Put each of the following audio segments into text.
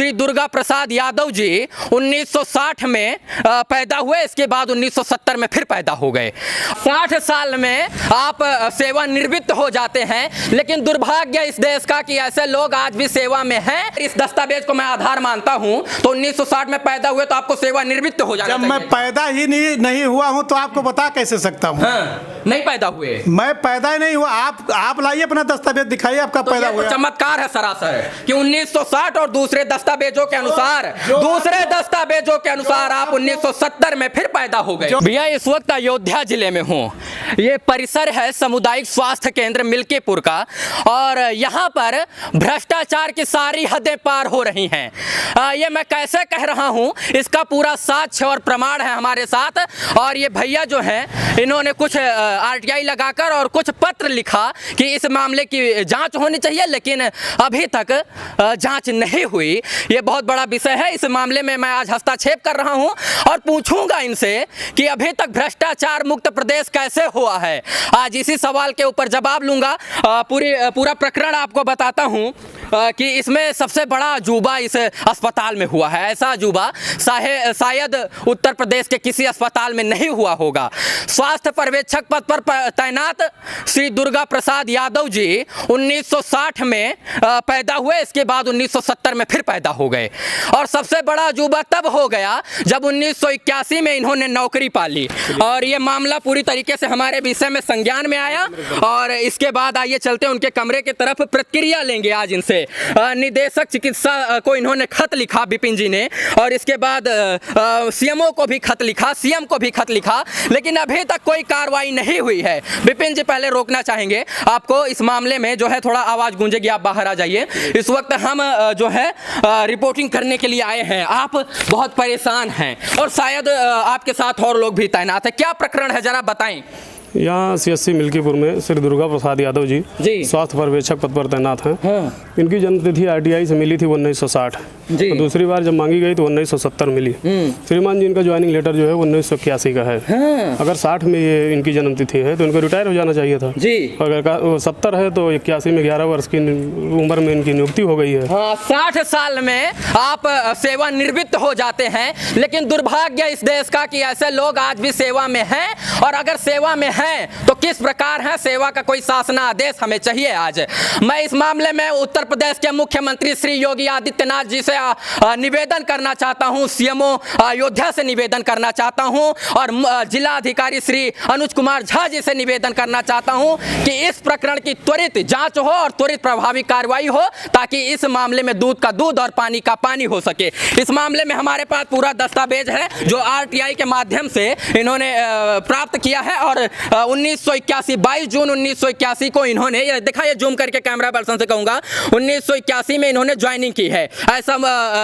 श्री दुर्गा प्रसाद यादव जी 1960 में पैदा हुए। इसके बाद 1970 में फिर पैदा हो गए। 60 साल में आप सेवानिवृत्त हो जाते हैं, लेकिन दुर्भाग्य इस देश का कि ऐसे लोग आज भी सेवा में हैं। इस दस्तावेज को मैं आधार मानता हूं, तो 1960 में पैदा हुए तो आपको सेवानिवृत्त हो जाना चाहिए। जब मैं पैदा ही नहीं हुआ हूं तो आपको बता कैसे सकता हूं? हाँ, नहीं पैदा हुए। मैं पैदा ही नहीं हुआ। आप लाइए अपना दस्तावेज दिखाइए, आपका तो पैदा ये हुआ। तो चमत्कार है सरासर कि 1960 और दूसरे दस्तावेजों के अनुसार आप 1970 में फिर पैदा हो गए। भैया इस वक्त अयोध्या जिले में हूँ। ये परिसर है सामुदायिक स्वास्थ्य केंद्र मिल्कीपुर का, और यहाँ पर भ्रष्टाचार की सारी हदें पार हो रही हैं। ये मैं कैसे कह रहा हूँ, इसका पूरा साक्ष्य और प्रमाण है हमारे साथ। और ये भैया जो हैं, इन्होंने कुछ आरटीआई लगाकर और कुछ पत्र लिखा कि इस मामले की जांच होनी चाहिए, लेकिन अभी तक जांच नहीं हुई। ये बहुत बड़ा विषय है। इस मामले में मैं आज हस्तक्षेप कर रहा हूं और पूछूंगा इनसे कि अभी तक भ्रष्टाचार मुक्त प्रदेश कैसे हुआ है। आज इसी सवाल के ऊपर जवाब लूंगा। पूरा प्रकरण आपको बताता हूं कि इसमें सबसे बड़ा अजूबा इस अस्पताल में हुआ है। ऐसा अजूबा शायद उत्तर प्रदेश के किसी अस्पताल में नहीं हुआ होगा। स्वास्थ्य पर्यवेक्षक पद पर तैनात श्री दुर्गा प्रसाद यादव जी 1960 में पैदा हुए। इसके बाद 1970 में फिर पैदा हो गए। और सबसे बड़ा अजूबा तब हो गया जब 1981 में इन्होंने नौकरी पाली, और ये मामला पूरी तरीके से हमारे विषय में संज्ञान में आया। और इसके बाद आइए चलते हैं उनके कमरे की तरफ, प्रतिक्रिया लेंगे आज इनसे। निदेशक चिकित्सा को इन्होंने खत लिखा, विपिन जी ने, और इसके बाद सीएमओ को भी खत लिखा, सीएम को भी खत लिखा, लेकिन अभी तक कोई कार्रवाई नहीं हुई है। विपिन जी पहले रोकना चाहेंगे आपको इस मामले में, जो है थोड़ा आवाज गूंजेगी, आप बाहर आ जाइए। इस वक्त हम जो है रिपोर्टिंग करने के लिए आए हैं। आप बहुत परेशान हैं और शायद आपके साथ और लोग भी तैनात हैं। क्या प्रकरण है, जरा बताएं। यहाँ CSC मिल्कीपुर में श्री दुर्गा प्रसाद यादव जी स्वास्थ्य पर्यवेक्षक पद पर तैनात हैं। हाँ। इनकी जन्मतिथि RTI से मिली थी 1960। तो दूसरी बार जब मांगी गई तो 1970 मिली। श्रीमान जी इनका ज्वाइनिंग लेटर जो है 1981 का है। हाँ। अगर 60 में ये इनकी जन्मतिथि है तो इनको रिटायर हो जाना चाहिए था जी। अगर 70 है तो 81 में 11 वर्ष की उम्र में इनकी नियुक्ति हो गई है। हाँ, 60 साल में आप सेवानिवृत्त हो जाते हैं, लेकिन दुर्भाग्य इस देश का कि ऐसे लोग आज भी सेवा में हैं। और अगर सेवा में हैं तो किस प्रकार है, सेवा का कोई शासनादेश हमें चाहिए। आज मैं इस मामले में उत्तर प्रदेश के मुख्यमंत्री श्री योगी आदित्यनाथ जी से निवेदन करना चाहता हूं, सीएमओ अयोध्या से निवेदन करना चाहता हूं, और जिला अधिकारी श्री अनुज कुमार झा जी से निवेदन करना चाहता हूं कि इस प्रकरण की त्वरित जांच हो और त्वरित प्रभावी कार्रवाई हो, ताकि इस मामले में दूध का दूध और पानी का पानी हो सके। इस मामले में हमारे पास पूरा दस्तावेज है जो RTI के माध्यम से इन्होंने प्राप्त किया है। और 1981 22 जून 1981 को इन्होंने, ये दिखाइए जूम करके कैमरा पर्सन से कहूंगा, 1981 में इन्होंने ज्वाइनिंग की है, ऐसा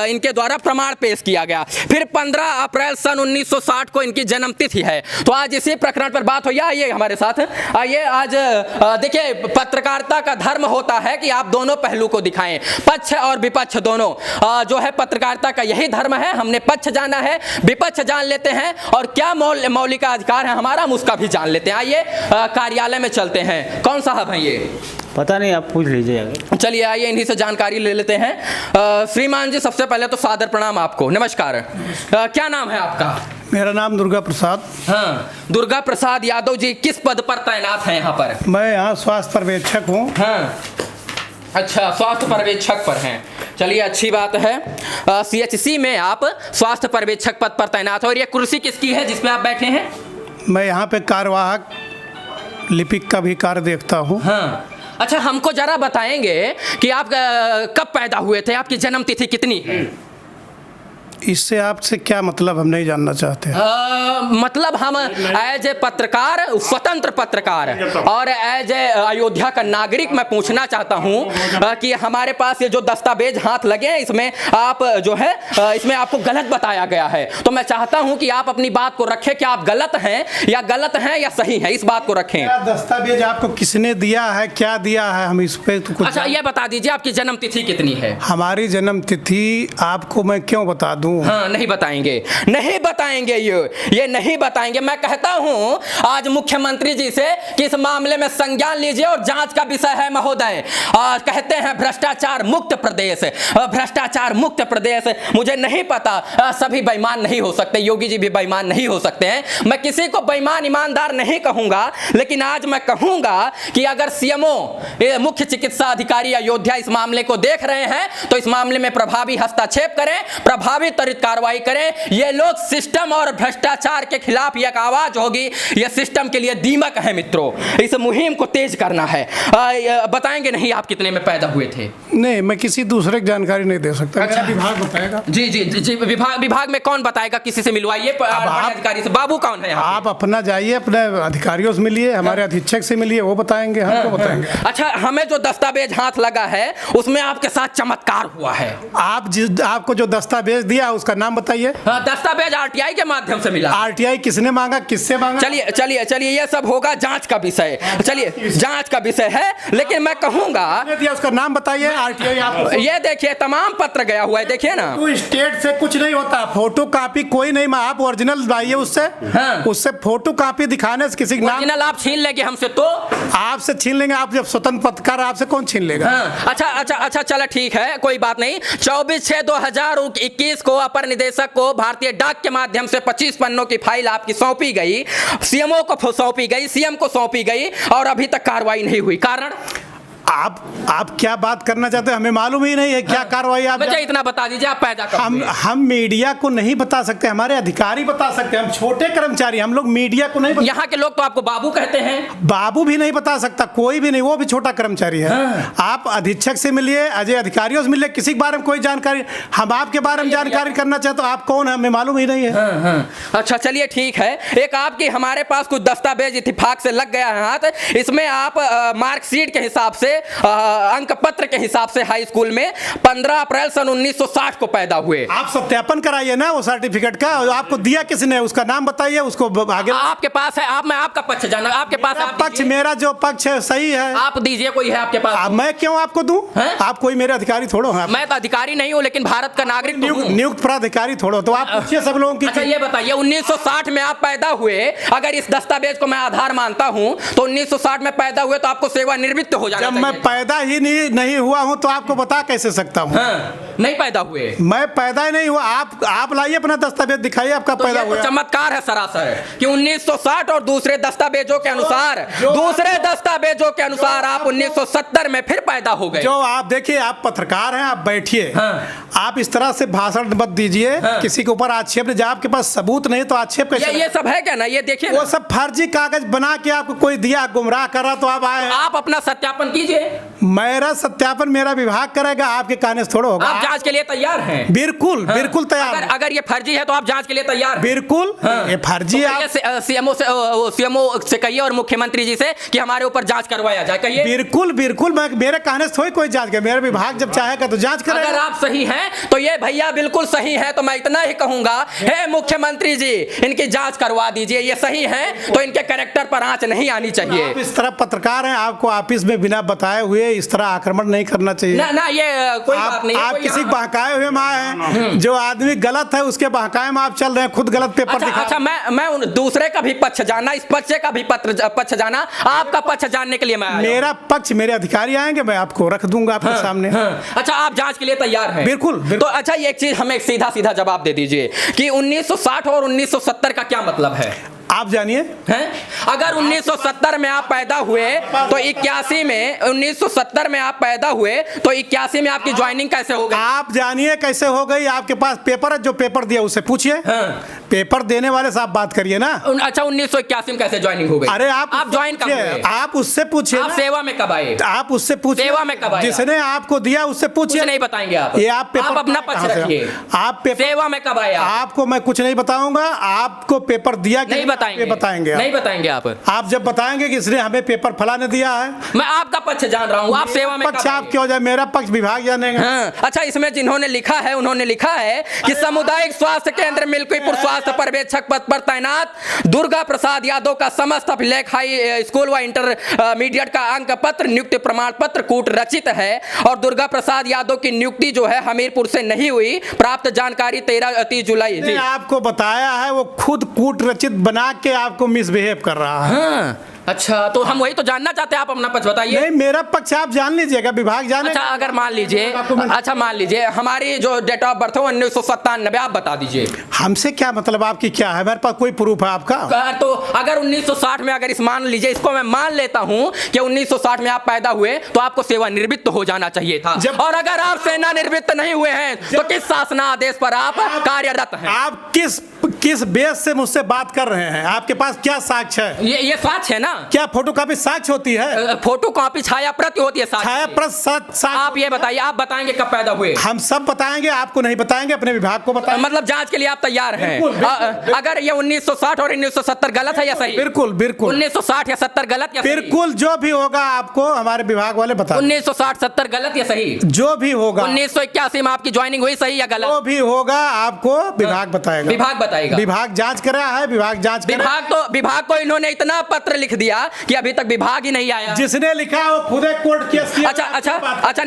इनके द्वारा प्रमाण पेश किया गया। फिर 15 अप्रैल सन 1960 को इनकी जन्मतिथि है। तो आज इसी प्रकरण पर बात हो। आइए हमारे साथ आइए। आज देखिए, पत्रकारिता का धर्म होता है कि आप दोनों पहलू को दिखाएं, पक्ष और विपक्ष दोनों। जो है पत्रकारिता का यही धर्म है। हमने पक्ष जाना है, विपक्ष जान लेते हैं, और क्या मौलिक अधिकार है हमारा, हम उसका भी जान लेते हैं। आइए कार्यालय में चलते हैं। कौन साहब हैं ये? पता नहीं, आप पूछ लीजिए। चलिए आइए इन्हीं से जानकारी ले लेते हैं। श्रीमान जी, सबसे पहले तो सादर प्रणाम आपको, नमस्कार। क्या नाम है आपका? मेरा नाम दुर्गा प्रसाद। हाँ, दुर्गा प्रसाद यादव जी किस पद पर तैनात हैं यहाँ पर? मैं यहाँ स्वास्थ्य पर्यवेक्षक हूँ। हाँ, अच्छा, स्वास्थ्य पर्यवेक्षक पर हैं। चलिए, अच्छी बात है। CHC में आप स्वास्थ्य पर्यवेक्षक पद पर तैनात हो। और ये कुर्सी किसकी है जिसपे आप बैठे हैं? मैं यहाँ पे कार्यवाहक लिपिक का भी कार्य देखता हूँ। हाँ, अच्छा, हमको जरा बताएंगे कि आप कब पैदा हुए थे, आपकी जन्म तिथि कितनी है? इससे आपसे क्या मतलब, हम नहीं जानना चाहते। मतलब हम एज ए पत्रकार, स्वतंत्र पत्रकार, और एज ए अयोध्या का नागरिक मैं पूछना चाहता हूं कि हमारे पास ये जो दस्तावेज हाथ लगे हैं, इसमें आप जो है इसमें आपको गलत बताया गया है। तो मैं चाहता हूं कि आप अपनी बात को रखें कि आप गलत हैं या सही है, इस बात को रखें। क्या दस्तावेज आपको किसने दिया है, क्या दिया है, हम इस पे तो कुछ। अच्छा, ये बता दीजिए आपकी जन्म तिथि कितनी है? हमारी जन्म तिथि आपको मैं क्यों बता दूं? दूं। हाँ, नहीं बताएंगे, नहीं बताएंगे, ये नहीं बताएंगे। मैं कहता हूं आज मुख्यमंत्री जी से कि इस मामले में संज्ञान लीजिए और जांच का विषय है महोदय। कहते हैं भ्रष्टाचार मुक्त प्रदेश, भ्रष्टाचार मुक्त प्रदेश। मुझे नहीं पता, सभी बेईमान नहीं हो सकते, योगी जी भी बेईमान नहीं हो सकते हैं। मैं किसी को बेईमान ईमानदार नहीं कहूंगा, लेकिन आज मैं कहूंगा कि अगर सीएमओ मुख्य चिकित्सा अधिकारी अयोध्या इस मामले को देख रहे हैं तो इस मामले में प्रभावी हस्तक्षेप करें, प्रभावी त्वरित कार्रवाई करें। ये लोग सिस्टम और भ्रष्टाचार के खिलाफ एक आवाज होगी, ये सिस्टम के लिए दीमक है मित्रों। इस मुहिम को तेज करना है। बताएंगे नहीं आप कितने में पैदा हुए थे? नहीं, मैं किसी दूसरे की जानकारी नहीं दे सकता। अच्छा, विभाग बताएगा। जी जी जी, विभाग में कौन बताएगा? किसी से मिलवाइए अधिकारी से। बाबू कौन है? आप अपना जाइए, अपने अधिकारियों से मिलिए, हमारे अधीक्षक से मिलिए, वो बताएंगे, हमको बताएंगे। अच्छा, हमें जो दस्तावेज हाथ लगा है उसमें आपके साथ चमत्कार हुआ है। आपको जो दस्तावेज दिया उसका नाम बताइए। दस्तावेज आरटीआई के माध्यम से मिला। आरटीआई किसने मांगा, किससे मांगा? चलिए चलिए चलिए, ये सब होगा जांच का विषय। चलिए, जांच का विषय है, लेकिन मैं कहूंगा दिया उसका नाम बताइए। आरटीआई आपको ये देखिए तमाम पत्र गया हुआ है, देखिए ना। तो स्टेट से कुछ नहीं होता, फोटो कॉपी कोई नहीं, आप ओरिजिनल लाइए उससे। हाँ। उससे फोटो कॉपी दिखाने से किसी नाम ओरिजिनल आप छीन लेंगे हमसे तो? आपसे छीन लेंगे, आप जब स्वतंत्र पत्रकार, आपसे कौन छीन लेगा? हाँ। अच्छा अच्छा अच्छा, चलो ठीक है, कोई बात नहीं। 24/6/2021 को अपर निदेशक को भारतीय डाक के माध्यम से 25 पन्नों की फाइल आपकी सौंपी गई, सीएमओ को सौंपी गई, सीएम को सौंपी गई और अभी तक कार्रवाई नहीं हुई। कारण? आप क्या बात करना चाहते हैं, हमें मालूम ही नहीं है क्या कार्रवाई। आप मुझे इतना बता दीजिए, आप पैदा कब हुए? हम मीडिया को नहीं बता सकते, हमारे अधिकारी बता सकते हैं, हम छोटे कर्मचारी, हम लोग मीडिया को नहीं यहाँ के लोग तो आपको बाबू कहते हैं। बाबू भी नहीं बता सकता, कोई भी नहीं, वो भी छोटा कर्मचारी है। हाँ। आप अधीक्षक से मिलिए, अजय अधिकारियों से मिलिए, किसी के बारे में कोई जानकारी, हम आपके बारे में जानकारी करना चाहते, तो आप कौन है हमें मालूम ही नहीं है। हाँ। अच्छा चलिए ठीक है, एक आपकी हमारे पास कुछ दस्तावेज इत्तेफाक से लग गया है हाथ, इसमें आप मार्कशीट के हिसाब से, अंक पत्र के हिसाब से हाई स्कूल में 15 अप्रैल सन 1960 को पैदा हुए। आप सत्यापन कराइए ना वो सर्टिफिकेट का, आपको दिया किसने, उसका नाम बताइए, उसको आगे। आपके पास है? मैं आपका पक्ष जाना, आपके पास पक्ष, मेरा जो पक्ष है सही है, आप दीजिए। कोई है आपके पास? मैं क्यों आपको दूं? आप कोई मेरे अधिकारी थोड़ो हैं। मैं तो अधिकारी नहीं हूं, लेकिन भारत का नागरिक नियुक्त प्राधिकारी थोड़ो, तो आप पूछिए सब लोगों की। अच्छा ये बताइए, 1960 में आप पैदा हुए, अगर इस दस्तावेज को मैं आधार मानता हूं तो 1960 में पैदा हुए तो आपको सेवानिवृत्त हो जाना चाहिए। जब मैं पैदा ही नहीं हुआ हूं तो आपको बता कैसे सकता हूं? हाँ, नहीं पैदा हुए। मैं पैदा ही नहीं हुआ। आप लाइए अपना दस्तावेज, दिखाइए आपका तो पैदा ये हुआ। तो चमत्कार है सरासर कि 1960 और दूसरे दस्तावेजों के अनुसार आप 1970 में फिर पैदा हो गए। जो आप देखिए, आप पत्रकार हैं, आप बैठिए। हाँ। आप इस तरह से भाषण मत दीजिए। हाँ। किसी के ऊपर आक्षेप नहीं, जब आपके पास सबूत नहीं तो आक्षेप कैसे? ये सब है क्या ना, ये देखिए वो सब फर्जी कागज बना के आपको कोई दिया, गुमराह कर रहा, तो आप आए। आप अपना सत्यापन कीजिए। मेरा सत्यापन मेरा विभाग करेगा, आपके कहने से थोड़ा होगा। आप जांच के लिए तैयार हैं? बिल्कुल। हाँ। बिल्कुल तैयार। अगर ये फर्जी है तो आप जांच के लिए तैयार हैं? बिल्कुल। हाँ। ये फर्जी है। सीएमओ से कहिए और मुख्यमंत्री जी से कि हमारे ऊपर जांच करवाया जाए, कहिए। बिल्कुल बिल्कुल, मैं मेरे कहने से थोड़ी कोई जांच करे, मेरा विभाग जब चाहेगा तो जांच करेगा। अगर आप सही हैं तो ये भैया बिल्कुल सही है, तो मैं इतना ही कहूंगा, हे मुख्यमंत्री जी इनकी जांच करवा दीजिए, ये सही हैं तो इनके कैरेक्टर पर आंच नहीं आनी चाहिए। आप इस तरह पत्रकार हैं, आपको ऑफिस में बिना बताए हुए इस तरह आक्रमण नहीं करना चाहिए। ना ये कोई बात नहीं है। आप किसी बहकाए हुए में आए हैं, जो आदमी गलत है उसके बहकाए में आप चल रहे हैं, खुद गलत पेपर दिखा। अच्छा मैं दूसरे का भी पक्ष जानना, इस पक्ष का भी पक्ष जाना, आपका पक्ष जानने के लिए मैं आया। मेरा पक्ष, मेरे अधिकारी आएंगे, मैं आपको रख दूंगा आपके सामने। अच्छा आप जांच के लिए तैयार हैं? बिल्कुल। तो अच्छा एक चीज हमें सीधा सीधा जवाब दे दीजिए कि 1960 और 1970 का क्या मतलब है? आप जानिए। हैं? अगर 1970 में आप पैदा हुए तो 81 में 1970 में आप पैदा हुए तो 81 में आपकी ज्वाइनिंग कैसे हो गई? आप जानिए कैसे हो गई। आपके पास पेपर है, जो पेपर दिया उससे पूछिए। हाँ। पेपर देने वाले से आप बात करिए ना। अच्छा 1981 में कैसे ज्वाइनिंग हो गई? अरे आप ज्वाइन कब हुए? आप उससे पूछिए। आप सेवा में कब आए? आप उससे पूछिए। सेवा में कब आए? जिसने आपको दिया उससे पूछिए। नहीं बताएंगे आप? ये आप पेपर अपना पक्ष रखिए। आप पेपर सेवा में कब आए? आपको मैं कुछ नहीं बताऊंगा। आपको पेपर दिया कि नहीं बताएंगे? बताएंगे नहीं बताएंगे आप जब बताएंगे कि इसने हमें पेपर फलाने दिया है। मैं आपका पक्ष जान रहा हूँ, आप सेवा में पक्ष आप क्यों जाए, मेरा पक्ष विभाग जानेगा। हाँ। अच्छा इसमें जिन्होंने लिखा है उन्होंने लिखा है कि सामुदायिक स्वास्थ्य केंद्र मिल्कीपुर स्वास्थ्य स्वास्थ्य पर्यवेक्षक पद पर तैनात दुर्गा प्रसाद यादव का समस्त अभिलेख हाई स्कूल व इंटरमीडिएट का अंक पत्र नियुक्ति प्रमाण पत्र कूट रचित है और दुर्गा प्रसाद यादव की नियुक्ति जो है हमीरपुर से नहीं हुई। प्राप्त जानकारी 30 जुलाई। जी आपको बताया है, वो खुद कूट रचित बना के आपको मिसबिहेव कर रहा है। हाँ, अच्छा, तो हम वही तो जानना चाहते हैं, आप अपना पक्ष बताइए। नहीं, मेरा पक्ष आप जान लीजिएगा, विभाग जाने। अच्छा, अगर मान लीजिए, अच्छा मान लीजिए हमारी जो डेट ऑफ बर्थ है 1997, आप बता दीजिए। हमसे क्या मतलब, आपकी क्या है? मेरे पास कोई प्रूफ है आपका? तो अगर 1960 में, अगर इस मान लीजिए, इसको मैं मान लेता हूं कि 1960 में आप पैदा हुए तो आपको सेवानिवृत्त हो जाना चाहिए था। और अगर आप सेना निवृत्त नहीं हुए हैं तो किस शासनादेश पर आप कार्यरत हैं? आप किस बेस से मुझसे बात कर रहे हैं? आपके पास क्या साक्ष्य है? ये साक्ष्य है ना? क्या फोटोकॉपी साक्ष्य होती है? फोटोकॉपी छाया प्रति होती है। छाया प्रति आप ये बताइए, आप बताएंगे कब पैदा हुए? हम सब बताएंगे, आपको नहीं बताएंगे, अपने विभाग को बताएंगे। मतलब जांच के लिए आप तैयार हैं? अगर ये 1960 और 1970 गलत है या सही? बिल्कुल बिल्कुल। 1960 या 70 गलत या सही? बिल्कुल, जो भी होगा आपको हमारे विभाग वाले बता। 1960-70 गलत या सही? जो भी होगा। 1981 में आपकी ज्वाइनिंग हुई, सही या गलत? जो भी होगा आपको विभाग बताएगा। विभाग बताएगा। विभाग जांच कर रहा है, विभाग जांच कर रहा है। विभाग को इन्होंने इतना पत्र लिख दिया कि अभी तक विभाग ही नहीं आया। जिसने लिखा वो खुद एक कोर्ट केस किया। अच्छा,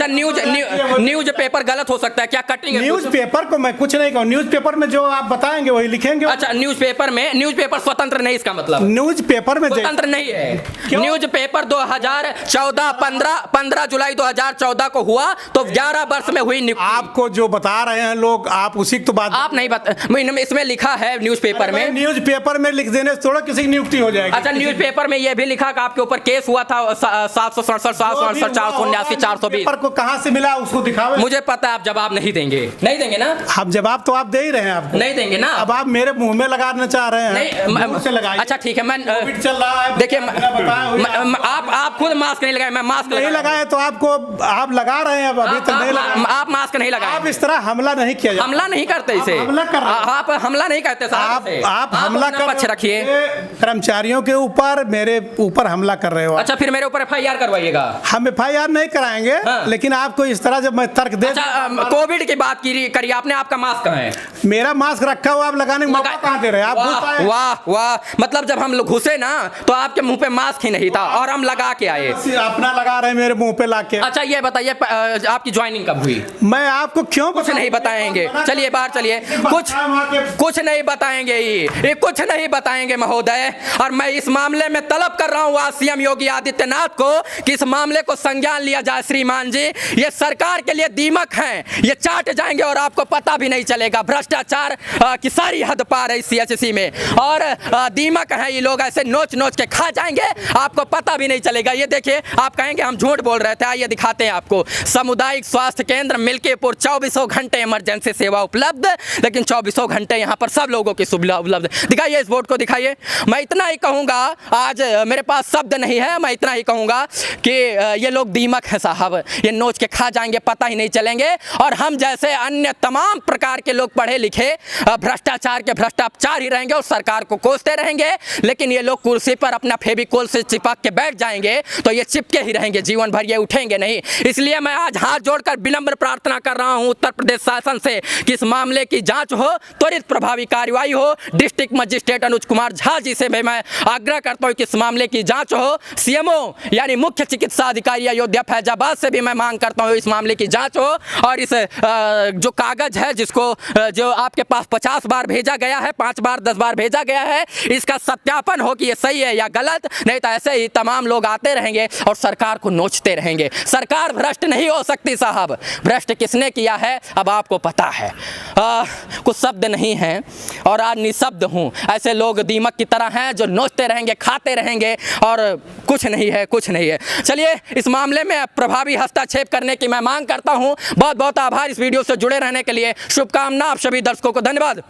न्यूज पेपर गलत हो सकता है क्या? कटिंग न्यूज पेपर को मैं कुछ नहीं कहूँ, न्यूज पेपर में जो आप बताएंगे वही लिखेंगे। अच्छा, न्यूज पेपर स्वतंत्र नहीं, इसका मतलब न्यूज पेपर में स्वतंत्र नहीं है। न्यूज पेपर 2014 15 जुलाई 2014 को हुआ, तो 11 वर्ष में हुई नियुक्ति। आपको जो बता रहे हैं लोग, आप उसी की तो बात। आप नहीं बता, इसमें लिखा है न्यूज पेपर में। न्यूज पेपर में लिख देने से थोड़ा किसी की नियुक्ति हो जाएगी। अच्छा, न्यूज पेपर में यह भी लिखा कि आपके ऊपर केस हुआ था 767 768 479 420। पेपर को कहां से मिला उसको दिखाओ। मुझे पता है, आप जवाब नहीं देंगे ना? हम जवाब तो आप दे ही रहे हैं, आपको नहीं देंगे ना? अब आप मेरे मुंह में लगाना चाह रहे हैं। नहीं, से लगाइए। अच्छा ठीक है, मैं चल रहा है, देखिए, आप खुद मास्क नहीं लगाए, मैं मास्क नहीं लगाए तो आपको आप लगा रहे हैं, अभी तक नहीं लगाए। आप मास्क नहीं लगाए। आप इस तरह हमला नहीं किया, हमला नहीं करते इसे। आप हमला नहीं करते साहब। आप हमला कर पक्ष रखिए। कर्मचारियों के ऊपर, मेरे ऊपर हमला कर रहे हो। अच्छा, फिर मेरे ऊपर FIR करवाइएगा। हम FIR नहीं कराएंगे, लेकिन आपको इस तरह जब मैं तर्क दे। अच्छा, कोविड की बात करिए आपने, आपका मास्क कहाँ है? मेरा मास्क रखा हुआ, आप लगाने का मौका कहाँ दे रहे हैं? आप वाह, मतलब जब हम लोग घुसे ना तो आपके मुंह पे मास्क ही नहीं था और हम लगा के आए। अपना लगा रहे हैं मेरे मुंह पे लाके। अच्छा, ये बताइए आपकी ज्वाइनिंग कब हुई? मैं आपको क्यों कुछ नहीं बताएंगे? चलिए बाहर चलिए। कुछ नहीं बताएंगे, ये कुछ नहीं बताएंगे महोदय। और मैं इस मामले में तलब कर रहा हूँ आज CM योगी आदित्यनाथ को कि इस मामले को संज्ञान लिया जाए। श्रीमान जी, ये सरकार के लिए दीमक हैं, ये चाट जाएंगे और आपको पता भी नहीं चलेगा। भ्रष्टाचार की सारी हद पार है CHC में, और दीमक है ये लोग, ऐसे नोच नोच के खा जाएंगे, आपको पता भी नहीं चलेगा। ये देखिए, आप कहेंगे हम झूठ बोल रहे थे, आइए दिखाते हैं आपको। सामुदायिक स्वास्थ्य केंद्र मिल्कीपुर, 24 घंटे इमरजेंसी सेवा उपलब्ध, लेकिन 24 घंटे यहाँ पर सब लोगों की सुविधा उपलब्ध। दिखाइए, इस बोर्ड को दिखाइए। मैं इतना ही कहूँगा, आज मेरे पास शब्द नहीं है, मैं इतना ही कहूँगा कि ये लोग दीमक है साहब, ये नोच के खा जाएंगे, पता ही नहीं चलेंगे। और हम जैसे अन्य तमाम प्रकार के लोग पढ़े लिखे भ्रष्टाचार ही रहेंगे और सरकार को कोसते रहेंगे, लेकिन ये लोग कुर्सी पर अपना फेविकोल से चिपक के बैठ जाएंगे तो ये चिपके ही रहेंगे जीवन भर, ये उठेंगे नहीं। इसलिए मैं आज हाथ जोड़कर विनम्र प्रार्थना कर रहा हूँ उत्तर प्रदेश शासन से कि इस मामले की जांच हो, त्वरित प्रभावी कार्रवाई हो। डिस्ट्रिक्ट मजिस्ट्रेट अनुज कुमार झा जी से भी मैं आग्रह करता हूँ कि इस मामले की जांच हो। CMO यानी मुख्य चिकित्सा अधिकारी अयोध्या फैजाबाद से भी मैं मांग करता हूँ इस मामले की जांच हो, और इस जो कागज है जिसको जो आपके पास 50 बार भेजा गया है, 5 बार 10 बार भेजा गया है, इसका सत्यापन हो कि ये सही है या गलत। नहीं तो ऐसे ही तमाम लोग आते रहेंगे और सरकार को नोचते रहेंगे। सरकार भ्रष्ट नहीं हो सकती साहब, भ्रष्ट किसने किया है अब आपको पता है। कुछ शब्द नहीं हैं और आज निशब्द हूँ। ऐसे लोग दीमक की तरह हैं जो नोचते रहेंगे, खाते रहेंगे और कुछ नहीं है, कुछ नहीं है। चलिए, इस मामले में प्रभावी हस्तक्षेप करने की मैं मांग करता हूँ। बहुत बहुत आभार इस वीडियो से जुड़े रहने के लिए। शुभकामना आप सभी दर्शकों को, धन्यवाद।